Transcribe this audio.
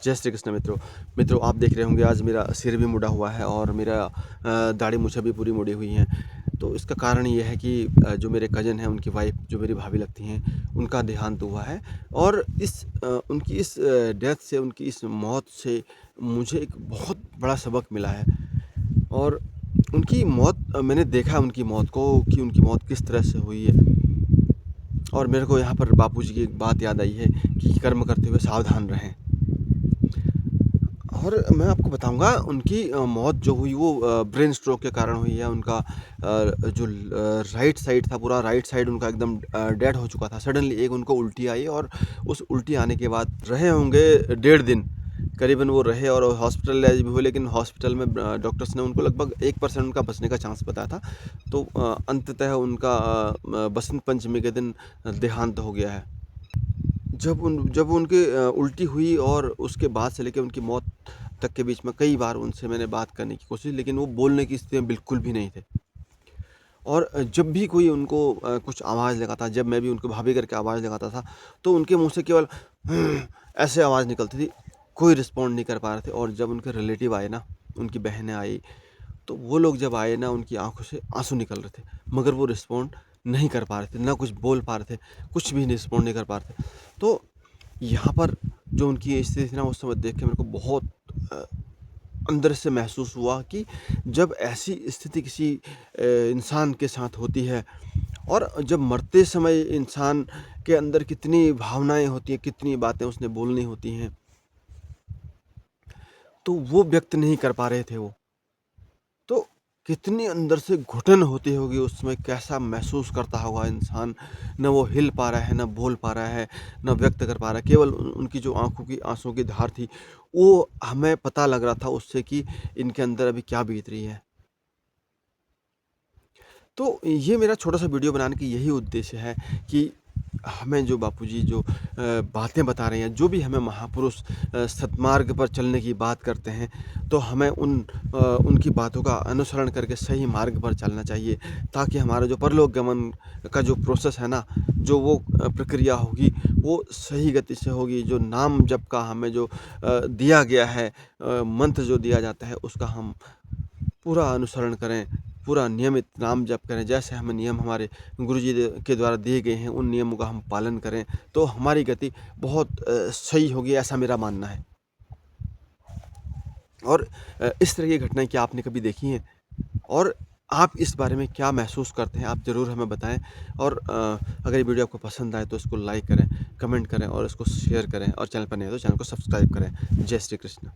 जय श्री कृष्ण मित्रों। आप देख रहे होंगे आज मेरा सिर भी मुड़ा हुआ है और मेरा दाढ़ी मूछें भी पूरी मुड़ी हुई हैं। तो इसका कारण ये है कि जो मेरे कज़न हैं उनकी वाइफ़ जो मेरी भाभी लगती हैं, उनका देहांत हुआ है। और उनकी इस डेथ से, उनकी इस मौत से मुझे एक बहुत बड़ा सबक मिला है। और उनकी मौत मैंने देखा उनकी मौत को कि उनकी मौत किस तरह से हुई है। और मेरे को यहाँ पर बापूजी की एक बात याद आई है कि कर्म करते हुए सावधान रहें। और मैं आपको बताऊँगा उनकी मौत जो हुई वो ब्रेन स्ट्रोक के कारण हुई है। उनका जो राइट साइड था, पूरा राइट साइड उनका एकदम डेड हो चुका था। सडनली एक उनको उल्टी आई और उस उल्टी आने के बाद रहे होंगे 1.5 दिन करीबन वो रहे और हॉस्पिटलाइज़ भी हुए। लेकिन हॉस्पिटल में डॉक्टर्स ने उनको लगभग 1% उनका बचने का चांस बताया था। तो अंततः उनका बसंत पंचमी के दिन देहांत हो गया है। जब उनकी उल्टी हुई और उसके बाद से लेके उनकी मौत तक के बीच में कई बार उनसे मैंने बात करने की कोशिश, लेकिन वो बोलने की स्थिति में बिल्कुल भी नहीं थे। और जब भी कोई उनको कुछ आवाज़ लगाता, जब मैं भी उनको भाभी करके आवाज़ लगाता था, तो उनके मुँह से केवल ऐसे आवाज़ निकलती थी, कोई रिस्पॉन्ड नहीं कर पा रहे थे। और जब उनके रिलेटिव आए ना, उनकी बहनें आई, तो वो लोग जब आए ना, उनकी आँखों से आँसू निकल रहे थे, मगर वो रिस्पॉन्ड नहीं कर पा रहे थे, ना कुछ बोल पा रहे थे, कुछ भी रिस्पॉन्ड नहीं कर पा रहे थे। तो यहाँ पर जो उनकी स्थिति थी ना, उस समय देख के मेरे को बहुत अ, अंदर से महसूस हुआ कि जब ऐसी स्थिति किसी इंसान के साथ होती है और जब मरते समय इंसान के अंदर कितनी भावनाएँ होती हैं, कितनी बातें उसने बोलनी होती हैं, तो वो व्यक्त नहीं कर पा रहे थे वो। तो कितनी अंदर से घुटन होती होगी उस समय, कैसा महसूस करता होगा इंसान। ना वो हिल पा रहा है, ना बोल पा रहा है, ना व्यक्त कर पा रहा है। केवल उनकी जो आँखों की आँसुओं की धार थी, वो हमें पता लग रहा था उससे कि इनके अंदर अभी क्या बीत रही है। तो ये मेरा छोटा-सा वीडियो बनाने का यही उद्देश्य है कि हमें जो बापूजी जो बातें बता रहे हैं, जो भी हमें महापुरुष सन्मार्ग पर चलने की बात करते हैं, तो हमें उनकी बातों का अनुसरण करके सही मार्ग पर चलना चाहिए, ताकि हमारा जो परलोक गमन का जो प्रोसेस है ना, जो वो प्रक्रिया होगी, वो सही गति से होगी। जो नाम जप का हमें जो दिया गया है, मंत्र जो दिया जाता है, उसका हम पूरा अनुसरण करें, पूरा नियमित नाम जप करें। जैसे हमें नियम हमारे गुरुजी के द्वारा दिए गए हैं, उन नियमों का हम पालन करें, तो हमारी गति बहुत सही होगी, ऐसा मेरा मानना है। और इस तरह की घटनाएँ क्या आपने कभी देखी हैं? और आप इस बारे में क्या महसूस करते हैं? आप ज़रूर हमें बताएँ। और अगर ये वीडियो आपको पसंद आए तो इसको लाइक करें, कमेंट करें और इसको शेयर करें, और चैनल पर नए हैं तो चैनल को सब्सक्राइब करें। जय श्री कृष्ण।